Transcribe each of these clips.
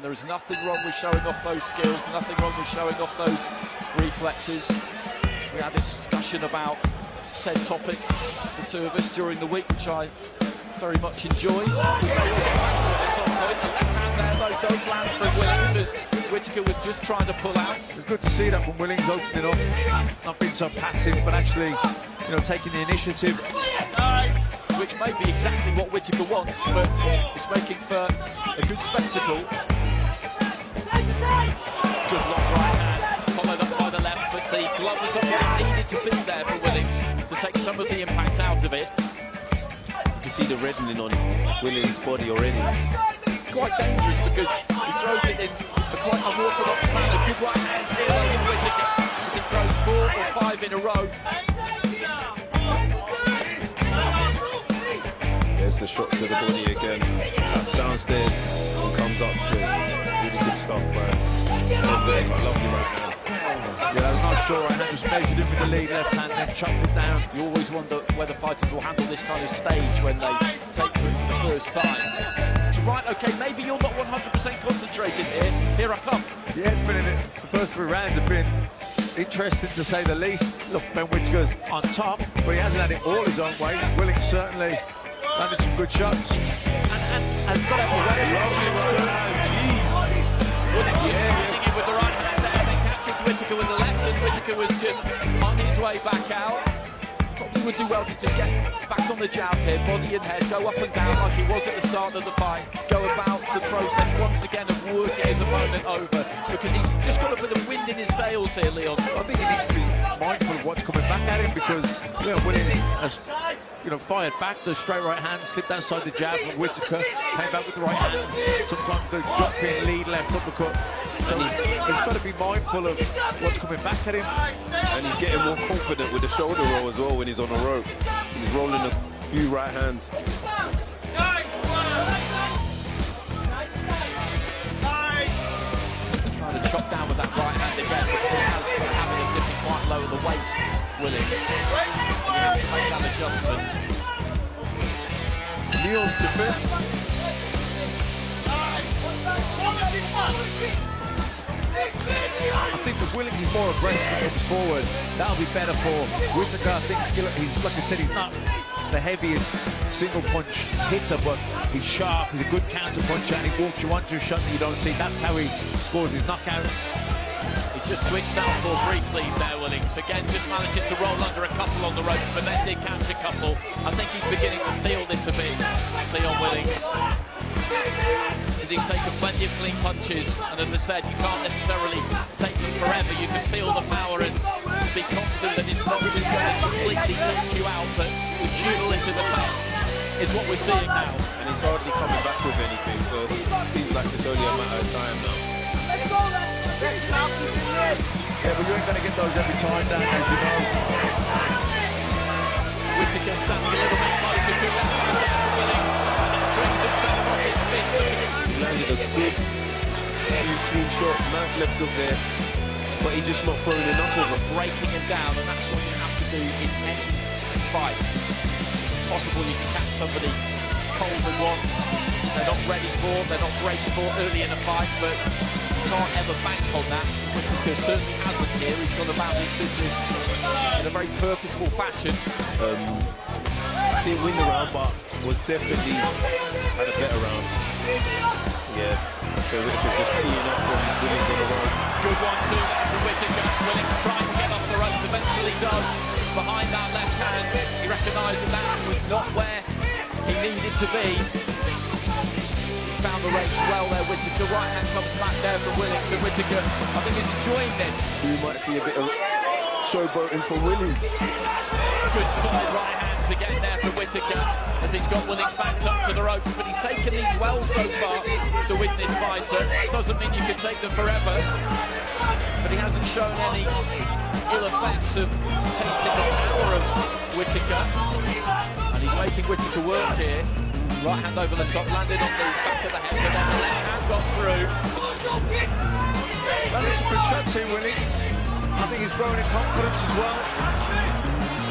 there is nothing wrong with showing off those skills, nothing wrong with showing off those reflexes. We had this discussion about said topic, the two of us, during the week, which I very much enjoyed. We'll get back to it at some point. The left hand there, though, does land from Willings as Whittaker was just trying to pull out. It's good to see that from Willings, opening up, not being so passive, but actually, you know, taking the initiative. Which may be exactly what Whittaker wants, but it's making for a good spectacle. Good long right hand, followed up by the left, but the glove was up where it needed to be there for Willings to take some of the impact out of it. You see the reddening on Willings' body already. Quite dangerous because he throws it in a quite unorthodox manner. Good right hands here from Whittaker as he throws 4 or 5 in a row. There's the shot to the body again. Taps downstairs and comes upstairs. Really good stuff, man. Lovely right hand. Yeah, I'm not sure. I just measured him with the lead left hand, then chopped it down. You always wonder whether fighters will handle this kind of stage when they take to it for the first time. So, right, okay, maybe you're not 100% concentrated here. Here I come. Yeah, it's been the first 3 rounds have been interesting to say the least. Look, Ben Whittaker's on top, but he hasn't had it all his own way. Willings certainly landed some good shots. And got out of the way. Willings hitting it with the right hand there, then catches Whittaker with the left, and Whittaker was just on his way back out. Probably would do well to just get back on the jab here, body and head, go up and down like he was at the start of the fight, go about the process once again of working his opponent over, because he's just got a bit of wind in his sails here, Leon. I think he needs to be mindful of what's coming back at him, because Leon Willings has, you know, fired back the straight right hand, slipped outside the jab from Whittaker, came back with the right hand. Sometimes the drop in lead left uppercut. So he's got to be mindful of what's coming back at him. And he's getting more confident with the shoulder roll as well when he's on the rope. He's rolling a few right hands. Trying to chop down with that right hand again, but he has got a habit of dipping quite low at the waist, Willings. He has to make that adjustment. Neil's defense. I think if Willings is more aggressive and comes forward, that'll be better for Whittaker. I think, he's, like I said, he's not the heaviest single punch hitter, but he's sharp, he's a good counter puncher, and he walks you onto a shot that you don't see. That's how he scores his knockouts. He just switched southpaw briefly there, Willings. Again, just manages to roll under a couple on the ropes, but then did catch a couple. I think he's beginning to feel this a bit, Leon Willings. Because he's taken plenty of clean punches, and as I said, you can't necessarily take them forever. You can feel the power and be confident that it's not just going to completely take you out, but the cumulative effect is what we're seeing now. And he's hardly coming back with anything, so it seems like it's only a matter of time now. Yeah, but you ain't going to get those every time, Dan, as you know. Whittaker standing a little bit closer, good left hand there for Willings, and then swings himself off his feet. He landed a good, 2 clean shots, nice left hook there, but he's just not throwing enough of it. Breaking him down, and that's what you have to do in any fight. It's possible you can catch somebody cold and one they're not ready for, they're not braced for early in a fight, but you can't ever bank on that. Whittaker certainly hasn't here. He's gone about his business in a very purposeful fashion. Didn't win the round, but was definitely had a better round. Yeah, so Whittaker's just teeing up from Willings on the ropes. Good 1-2 there from Whittaker. Willings trying to get off the ropes, eventually does. Behind that left hand, he recognised that was not where he needed to be. He found the range well there, Whittaker. Right hand comes back there for Willings, and Whittaker, I think, is enjoying this. We might see a bit of showboating for Willings. Good solid right hands again there for Whittaker, as he's got Willings backed up to the ropes, but he's taken these well so far to win this fight. So it doesn't mean you can take them forever, but he hasn't shown any ill effects of tasting the power of Whittaker, and he's making Whittaker work here. Right hand over the top, landed on the back of the head, but then the left hand got through. That looks some good shots here, Willings. I think he's growing in confidence as well.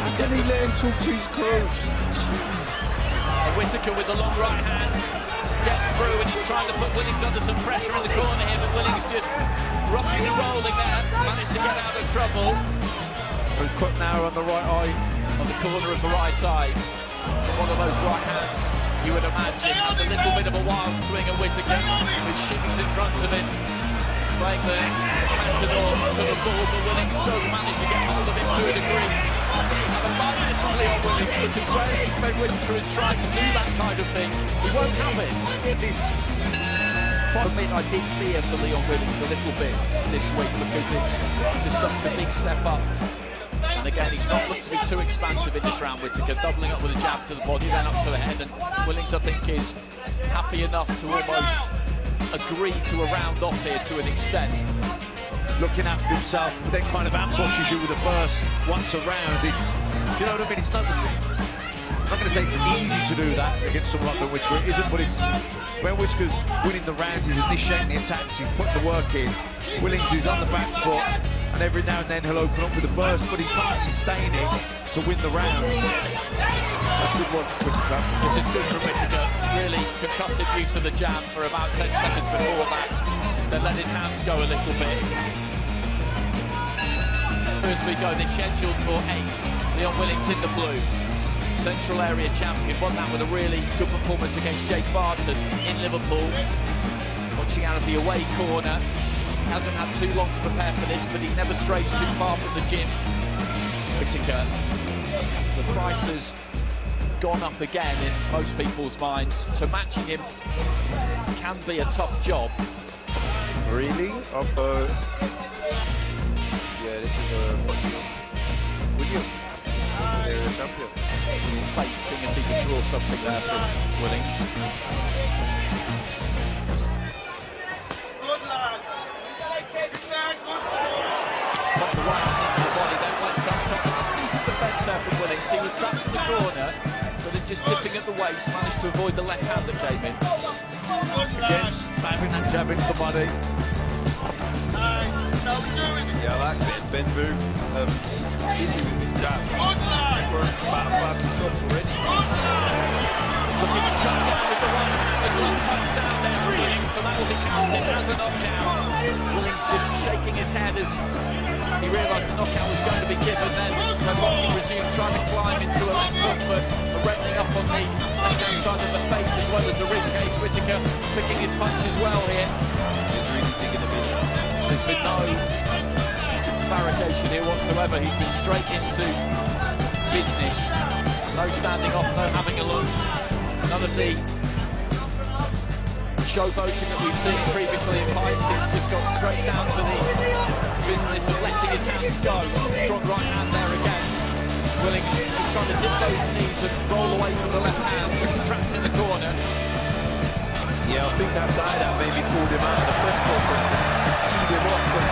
How can he let him talk to his coach? Jeez. Whittaker with the long right hand gets through, and he's trying to put Willings under some pressure in the corner here, but Willings just rocking and rolling there, managed to get out of trouble. And cut now on the right eye. On the corner of the right eye. One of those right hands, you would imagine, has a little bit of a wild swing at Whittaker, who shimmies in front of him, playing the matador to the ball, but Willings does manage to get hold of him to a degree. And I like this from Leon Willings, because when Whittaker is trying to do that kind of thing, he won't have it. I did fear for Leon Willings a little bit this week, because it's just such a big step up. And again, he's not looked to be too expansive in this round. Whittaker doubling up with a jab to the body, then up to the head, and Willings, I think, is happy enough to almost agree to a round off here to an extent. Looking after himself, then kind of ambushes you with a burst once around. It's, do you know what I mean? It's not the same. I'm not going to say it's easy to do that against someone like Whittaker. It isn't, but it's when Whittaker's winning the rounds, he's initiating the attacks, he's putting the work in. Willings is on the back foot, and every now and then he'll open up with a burst, but he can't sustain it to win the round. That's good work from Whittaker. This is good from Whittaker. Really concussive use of the jab for about 10 seconds before that. Then let his hands go a little bit. First we go, they're scheduled for 8. Leon Willings in the blue. Central area champion, won that with a really good performance against Jake Barton in Liverpool. Watching out of the away corner. Hasn't had too long to prepare for this, but he never strays too far from the gym. Whittaker, the price has gone up again in most people's minds, so matching him can be a tough job. Really? Yeah, this is Williams, Central Area champion. Fate, seeing if he can draw something there from Willings. Stuck the right hand into the body, then went up top. Decent defence there from Willings. He was trapped in the corner, but then just dipping at the waist, managed to avoid the left hand that came in. Again, slapping that jab into the body. Yeah, I like Ben. Ben move easy with his jab. For about 5 shots already. Looking to shut down with the right hand, a good touchdown there for Willings, so that will be counted as a knockdown. Willings just shaking his head as he realised the knockout was going to be given. Then when boxing resumed, trying to climb into a left hook, but reddening up on the left-hand side of the face as well as the ribcage. Whittaker picking his punches well here. He's really digging a bit. There's been no fabrication here whatsoever. He's been straight into business. No standing off, no having a look. None of the showboating that we've seen previously in fights. He's just got straight down to the business of letting his hands go. Strong right hand there again. Willings just trying to dip those knees and roll away from the left hand. He's trapped in the corner. Yeah, I think that guy that maybe called him out of the press conference and teed him up because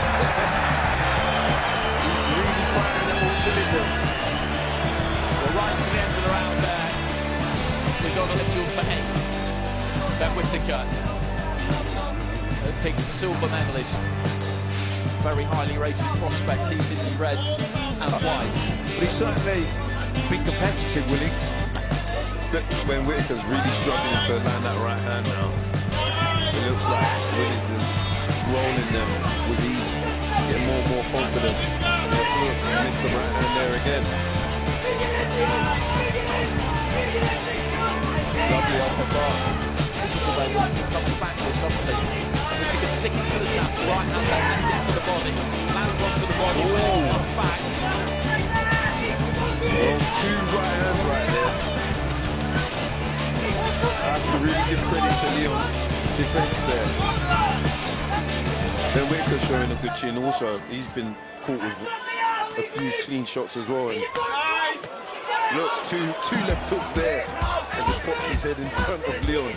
he's really firing at all cylinders. Well, right to the end of the round there. We've got a little for 8. Ben Whittaker, Olympic silver medalist, very highly rated prospect. He's in the red and white. But he's certainly been competitive, Willings. When Whittaker's really struggling to land that right hand now, it looks like Willings is rolling them with ease, getting more and more confident. Let's look, he missed the right hand there again. Lovely upper bar. Willings comes back with something. Whittaker sticking to the tap, right hand then left into the body, lands onto the body, Willings comes back. Well, 2 right hands right there. I have to really give credit to Leon's defense there. Then Whittaker's showing a good chin also. He's been caught with a few clean shots as well. And look, two left hooks there. And just pops his head in front of Leon.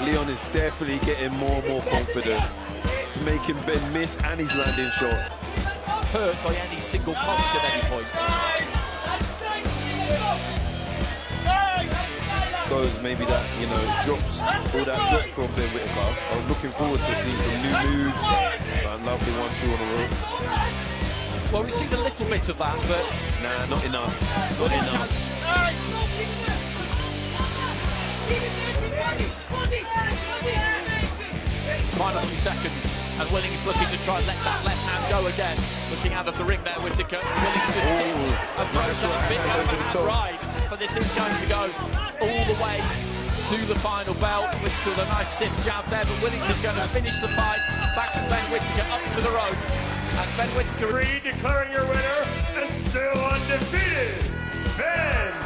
Leon is definitely getting more and more confident. It's making Ben miss and he's landing shots. Hurt by any single punch at any point. Goes maybe that, you know, drops, all that drop from Ben Whittaker. I was looking forward to seeing some new moves. That lovely 1-2 on the ropes. Well, we've seen a little bit of that, but nah, not enough. Not enough. Final few seconds, and Willings looking to try and let that left hand go again. Looking out of the ring there, Whittaker. Willings just hits and throws that a bit over ride, but this is going to go all the way to the final bell. Whittaker with a nice stiff jab there, but Willings is going to finish the fight. Back to Ben Whittaker up to the ropes, and Ben Whittaker declaring your winner and still undefeated, Ben